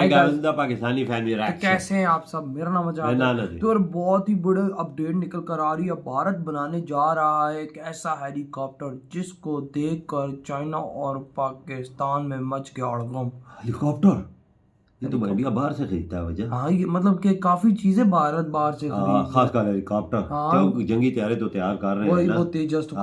Pakistani family तो कैसे हैं आप सब। मेरा नाम अजाद है। तो और बहुत ही बड़े अपडेट निकल कर आ रही है। भारत बनाने जा रहा है एक ऐसा हेलीकॉप्टर जिसको देखकर चाइना और पाकिस्तान में मच गया हड़कंप। हेलीकॉप्टर ये तो इंडिया बाहर से खरीदता है वजह। हाँ, ये मतलब कि काफी चीजें भारत बाहर से खरीद, खासकर हेलीकॉप्टर। हाँ, जंगी तैयारी तो तैयार कर रहे हैं ना, वो तेजस तो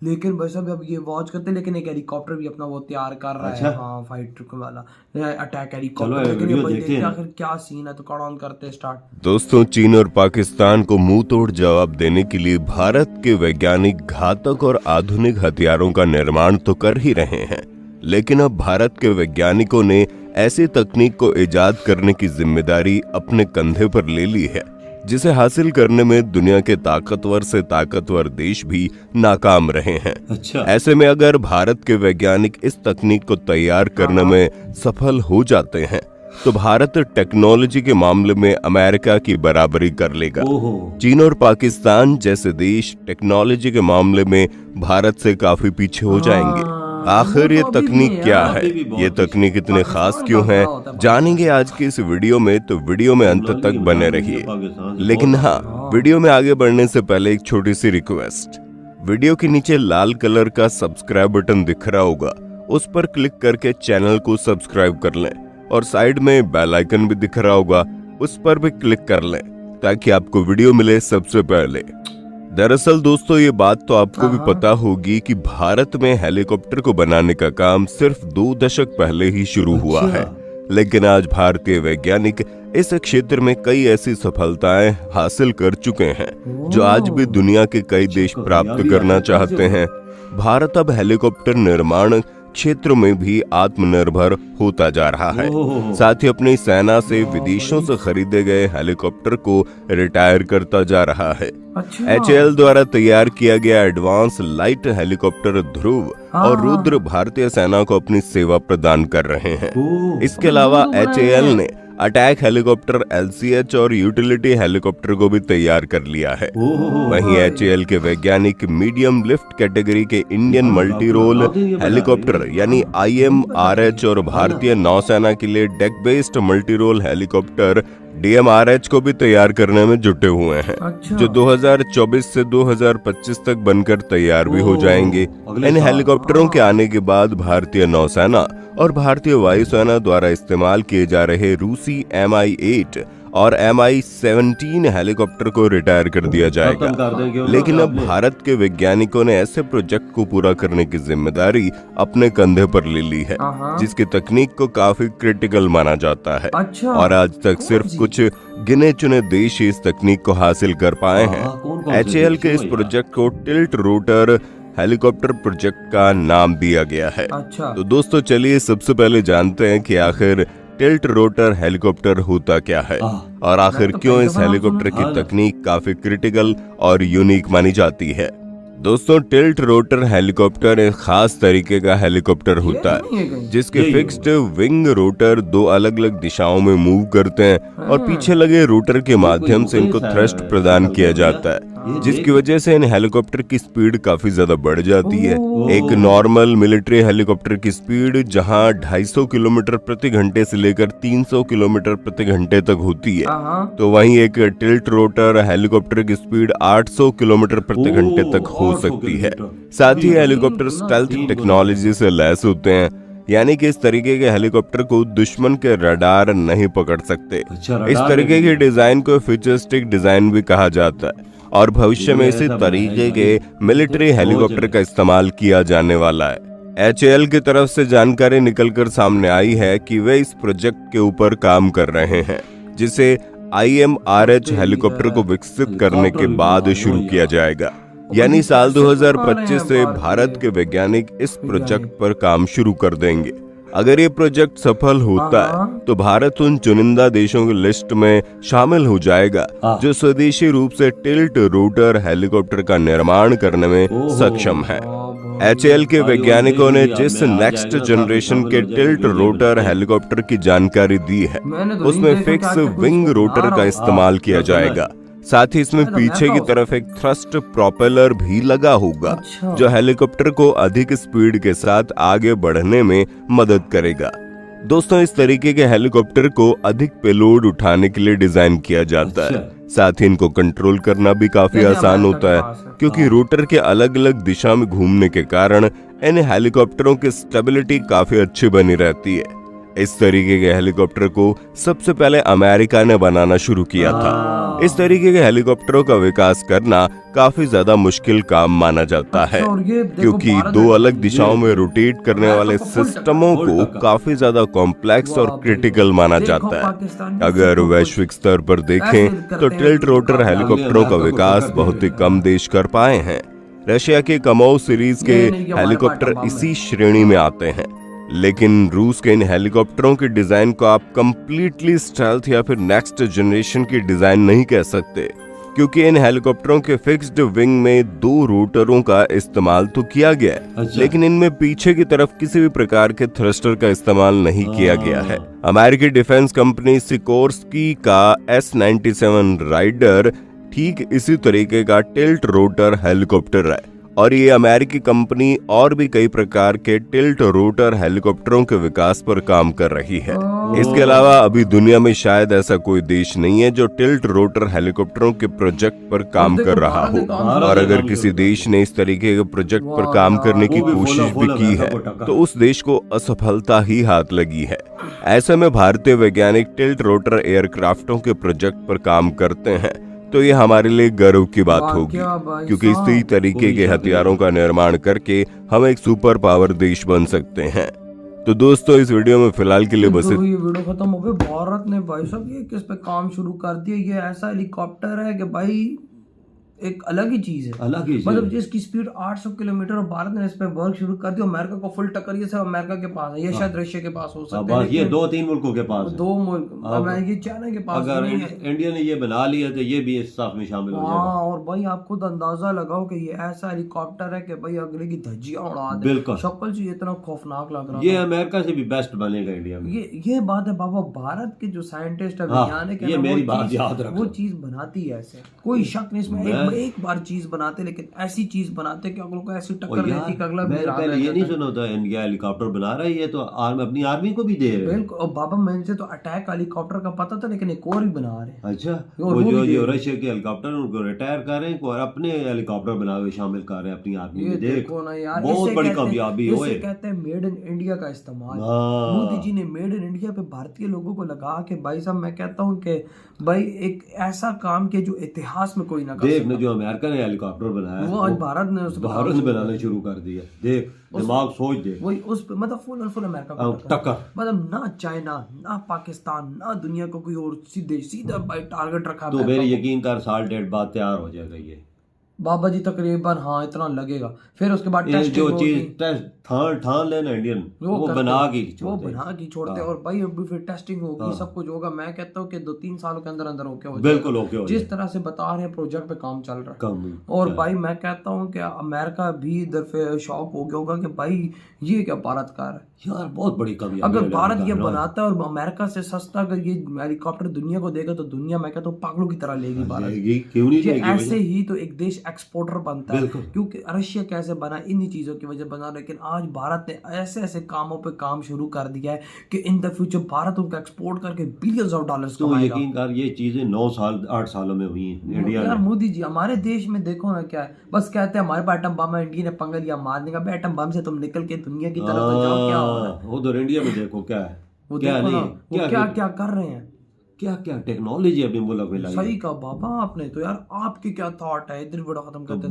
लेकिन भाई साहब अब ये वॉच करते हैं, लेकिन एक हेलीकॉप्टर भी अपना वो तैयार कर रहा है। हाँ, फाइटर वाला अटैक हेलीकॉप्टर। लेकिन ये देखते हैं आखिर क्या सीन है। तो कौन करते स्टार्ट। दोस्तों, चीन और पाकिस्तान को मुंह तोड़ जवाब देने के लिए भारत के वैज्ञानिक घातक और आधुनिक हथियारों का निर्माण तो कर ही रहे हैं, लेकिन अब भारत के वैज्ञानिकों ने ऐसी तकनीक को इजाद करने की जिम्मेदारी अपने कंधे पर ले ली है जिसे हासिल करने में दुनिया के ताकतवर से ताकतवर देश भी नाकाम रहे हैं। ऐसे में अगर भारत के वैज्ञानिक इस तकनीक को तैयार करने में सफल हो जाते हैं तो भारत टेक्नोलॉजी के मामले में अमेरिका की बराबरी कर लेगा। चीन और पाकिस्तान जैसे देश टेक्नोलॉजी के मामले में भारत से काफी पीछे हो जाएंगे। आखिर ये तकनीक क्या है, ये तकनीक इतने खास क्यों है, जानेंगे आज की इस वीडियो में। तो वीडियो में अंत तक बने रहिए। लेकिन हाँ, वीडियो में आगे बढ़ने से पहले एक छोटी सी रिक्वेस्ट। वीडियो के नीचे लाल कलर का सब्सक्राइब बटन दिख रहा होगा, उस पर क्लिक करके चैनल को सब्सक्राइब कर लें और साइड में बेल आइकन भी दिख रहा होगा, उस पर भी क्लिक कर लें ताकि आपको वीडियो मिले सबसे पहले। दरअसल दोस्तों, ये बात तो आपको भी पता होगी कि भारत में हेलीकॉप्टर को बनाने का काम सिर्फ 2 दशक पहले ही शुरू हुआ है, लेकिन आज भारतीय वैज्ञानिक इस क्षेत्र में कई ऐसी सफलताएं हासिल कर चुके हैं जो आज भी दुनिया के कई देश प्राप्त करना चाहते हैं। भारत अब हेलीकॉप्टर निर्माण क्षेत्र में भी आत्मनिर्भर होता जा रहा है। साथ ही अपनी सेना से विदेशों से खरीदे गए हेलीकॉप्टर को रिटायर करता जा रहा है। HAL द्वारा तैयार किया गया एडवांस लाइट हेलीकॉप्टर ध्रुव और रुद्र भारतीय सेना को अपनी सेवा प्रदान कर रहे हैं। इसके अलावा HAL ने अटैक हेलीकॉप्टर LCH और यूटिलिटी हेलीकॉप्टर को भी तैयार कर लिया है। वहीं HAL के वैज्ञानिक मीडियम लिफ्ट कैटेगरी के इंडियन मल्टी रोल हेलीकॉप्टर यानी IMRH और भारतीय नौसेना के लिए deck based multi role helicopter DMRH को भी तैयार करने में जुटे हुए हैं, जो 2024 से 2025 तक बनकर तैयार भी हो जाएंगे। इन हेलीकॉप्टरों के आने के बाद भारतीय नौसेना और भारतीय वायुसेना द्वारा इस्तेमाल किए जा रहे रूसी Mi-8 और Mi-17 हेलीकॉप्टर को रिटायर कर दिया जाएगा। लेकिन अब भारत के वैज्ञानिकों ने ऐसे प्रोजेक्ट को पूरा करने की जिम्मेदारी अपने कंधे पर ले ली है जिसकी तकनीक को काफी क्रिटिकल माना जाता है। और आज तक सिर्फ कुछ गिने चुने देश इस तकनीक को हासिल कर पाए हैं। HAL के इस प्रोजेक्ट को टिल्ट रोटर हेलीकॉप्टर प्रोजेक्ट का नाम दिया गया है। तो दोस्तों, चलिए सबसे पहले जानते हैं कि आखिर टिल्ट रोटर हेलीकॉप्टर होता क्या है और आखिर क्यों इस हेलीकॉप्टर की तकनीक काफी क्रिटिकल और यूनिक मानी जाती है। दोस्तों, टिल्ट रोटर हेलीकॉप्टर एक खास तरीके का हेलीकॉप्टर होता है जिसके फिक्स्ड विंग रोटर 2 अलग अलग दिशाओं में मूव करते हैं और पीछे लगे रोटर के माध्यम से इनको थ्रस्ट प्रदान किया जाता है, जिसकी वजह से इन हेलीकॉप्टर की स्पीड काफी ज्यादा बढ़ जाती है। एक नॉर्मल मिलिट्री हेलीकॉप्टर की स्पीड जहां 250 किलोमीटर प्रति घंटे से लेकर 300 किलोमीटर प्रति घंटे तक होती है, तो वहीं एक टिल्ट रोटर हेलीकॉप्टर की स्पीड 800 किलोमीटर प्रति घंटे तक हो सकती है। साथ ही हेलीकॉप्टर स्टेल्थ टेक्नोलॉजी से लैस होते हैं, यानी कि इस तरीके के हेलीकॉप्टर को दुश्मन के रडार नहीं पकड़ सकते। इस तरीके के डिजाइन को फ्यूचरिस्टिक डिजाइन भी कहा जाता है और भविष्य में इसी तरीके के मिलिट्री हेलीकॉप्टर का इस्तेमाल किया जाने वाला है। HAL की तरफ से जानकारी निकलकर सामने आई है कि वे इस प्रोजेक्ट के ऊपर काम कर रहे हैं जिसे IMRH हेलीकॉप्टर को विकसित करने के बाद शुरू किया जाएगा। यानी साल 2025 से भारत के वैज्ञानिक इस प्रोजेक्ट पर काम शुरू कर देंगे। अगर ये प्रोजेक्ट सफल होता है तो भारत उन चुनिंदा देशों की लिस्ट में शामिल हो जाएगा जो स्वदेशी रूप से टिल्ट रोटर हेलीकॉप्टर का निर्माण करने में सक्षम है। HAL के वैज्ञानिकों ने जिस नेक्स्ट जनरेशन के टिल्ट रोटर हेलीकॉप्टर की जानकारी दी है उसमें फिक्स विंग रोटर का इस्तेमाल किया जाएगा। साथ ही इसमें पीछे की तरफ एक थ्रस्ट प्रोपेलर भी लगा होगा जो हेलीकॉप्टर को अधिक स्पीड के साथ आगे बढ़ने में मदद करेगा। दोस्तों, इस तरीके के हेलीकॉप्टर को अधिक पेलोड उठाने के लिए डिजाइन किया जाता है। साथ ही इनको कंट्रोल करना भी काफी आसान होता है, क्योंकि रोटर के अलग अलग दिशा में घूमने के कारण इन हेलीकॉप्टरों की स्टेबिलिटी काफी अच्छी बनी रहती है। इस तरीके के हेलीकॉप्टर को सबसे पहले अमेरिका ने बनाना शुरू किया था। इस तरीके के हेलीकॉप्टरों का विकास करना काफी ज्यादा मुश्किल काम माना जाता है, क्योंकि दो अलग दिशाओं में रोटेट करने वाले सिस्टमों को काफी ज्यादा कॉम्प्लेक्स और क्रिटिकल माना जाता है। अगर वैश्विक स्तर पर देखें तो टिल्ट रोटर हेलीकॉप्टरों का विकास बहुत ही कम देश कर पाए हैं। रशिया के कमोव सीरीज के हेलीकॉप्टर इसी श्रेणी में आते हैं, लेकिन रूस के इन हेलीकॉप्टरों के डिजाइन को आप कंप्लीटली स्टेल्थ या फिर नेक्स्ट जनरेशन की डिजाइन नहीं कह सकते, क्योंकि इन हेलीकॉप्टरों के फिक्स्ड विंग में 2 रोटरों का इस्तेमाल तो किया गया है, लेकिन इनमें पीछे की तरफ किसी भी प्रकार के थ्रस्टर का इस्तेमाल नहीं किया गया है। अमेरिकी डिफेंस कंपनी सिकोर्स्की का S-97 राइडर ठीक इसी तरीके का टिल्ट रोटर हेलीकॉप्टर है, और ये अमेरिकी कंपनी और भी कई प्रकार के टिल्ट रोटर हेलीकॉप्टरों के विकास पर काम कर रही है। इसके अलावा अभी दुनिया में शायद ऐसा कोई देश नहीं है जो टिल्ट रोटर हेलीकॉप्टरों के प्रोजेक्ट पर काम कर रहा हो, और अगर किसी देश ने इस तरीके के प्रोजेक्ट पर काम करने की कोशिश भी की है तो उस देश को असफलता ही हाथ लगी है। ऐसे में भारतीय वैज्ञानिक टिल्ट रोटर एयरक्राफ्टों के प्रोजेक्ट पर काम करते हैं, तो ये हमारे लिए गर्व की बात होगी, क्योंकि इसी तरीके के हथियारों का निर्माण करके हम एक सुपर पावर देश बन सकते हैं। तो दोस्तों, इस वीडियो में फिलहाल के लिए बस ये वीडियो खत्म हो गई। भारत ने भाई साहब ये किस पे काम शुरू कर दिया। ये ऐसा हेलीकॉप्टर है कि भाई एक अलग ही चीज है, मतलब जिसकी स्पीड 800 किलोमीटर और भारत ने इस पे वर्क शुरू कर दिया। अमेरिका को फुल टक्कर ये सब अमेरिका के पास है, ये शायद रशिया के पास हो सकता है, ये 2-3 मुल्कों के पास, 2 मुल्क, ये चाइना के पास। अगर इंडिया ने ये बना लिया तो ये भी इस साथ में शामिल हो जाएगा। और भाई आप खुद अंदाजा लगाओ कि ये ऐसा हेलीकॉप्टर है कि भाई अगले की धज्जियां उड़ा दे। बिल्कुल, शक्ल से इतना खौफनाक लग रहा है। ये अमेरिका से भी बेस्ट बनेगा इंडिया में। ये बात है बाबा, भारत के जो साइंटिस्ट है, वैज्ञानिक है, ये मेरी बात याद रखो, वो चीज बनाती है ऐसे, कोई शक नहीं इसमें। एक बार चीज बनाते, लेकिन ऐसी चीज बनाते कि अगलों को ऐसी टक्कर देती कि अगला पहले ये नहीं सुना था इंडिया हेलीकॉप्टर बना रहा है, ये तो अपनी आर्मी को भी दे रहे हैं। बिल्कुल। और बाबा मुझे तो अटैक हेलीकॉप्टर का पता था, लेकिन एक और ही बना रहे हैं। अच्छा, वो जो रशिया के हेलीकॉप्टर उनको रिटायर कर रहे हैं और अपने हेलीकॉप्टर बनाए हुए शामिल कर रहे हैं अपनी आर्मी में। देखो ना यार, बहुत बड़ी कामयाबी है। इसे कहते हैं मेड इन इंडिया का इस्तेमाल। मोदी जी ने मेड इन इंडिया पे भारतीय लोगों को लगा के, भाई साहब मैं कहता हूँ कि भाई एक ऐसा काम किया जो इतिहास में कोई ना कर देख, जो अमेरिका ने हेलीकॉप्टर बनाया वो आज भारत ने बनाना शुरू कर दिया। देख, दिमाग सोच दे, वही उस पे मतलब फुल अमेरिका को टक्कर। मतलब ना चाइना ना पाकिस्तान ना दुनिया को कोई और सीधा भाई टारगेट रखा। तो मेरे यकीन कर साल 1.5 बाद तैयार हो जाएगा ये बाबा जी, तकरीबन हाँ इतना लगेगा। फिर उसके बाद जो चीज ठान लेना इंडियन वो बना के छोड़ते और भाई अभी फिर टेस्टिंग होगी, सब कुछ होगा। मैं कहता हूँ कि 2-3 सालों के अंदर अंदर होके हो बिल्कुल ओके। जिस तरह से बता रहे हैं प्रोजेक्ट पे काम चल रहा है। और भाई मैं कहता हूँ कि अमेरिका भी इधर पे शॉक हो गया होगा कि भाई ये क्या भारत का है यार, बहुत बड़ी कमी। अगर भारत ये बनाता है और अमेरिका से सस्ता अगर ये हेलीकॉप्टर दुनिया को देगा तो दुनिया मैं कहता हूँ पागलों की तरह लेगी भारत। क्यों नहीं लेगी? ऐसे ही तो एक देश एक्सपोर्टर बनता है, क्योंकि रशिया कैसे बना इन्हीं चीजों की वजह बना। लेकिन आज भारत ने ऐसे ऐसे कामों पे काम शुरू कर दिया है कि इन द फ्यूचर भारत उनका एक्सपोर्ट करके बिलियंस ऑफ डॉलर्स कमाएगा। यकीन कर, ये चीजें 8 सालों में हुई हैं इंडिया में। मोदी जी हमारे देश में देखो ना क्या है, बस कहते हैं हमारे पास एटम बम है, इंडिया ने पंगा लिया मार देगा। एटम बम से तुम निकल के दुनिया की तरफ जाओ, क्या हो रहा है उधर इंडिया में देखो क्या है, क्या नहीं, क्या कर रहे हैं, क्या टेक्नोलॉजी अपने मुल्क में लाई। सही कहा बाबा आपने। तो यार आपकी क्या थॉट है, इधर वीडियो खत्म करते हैं।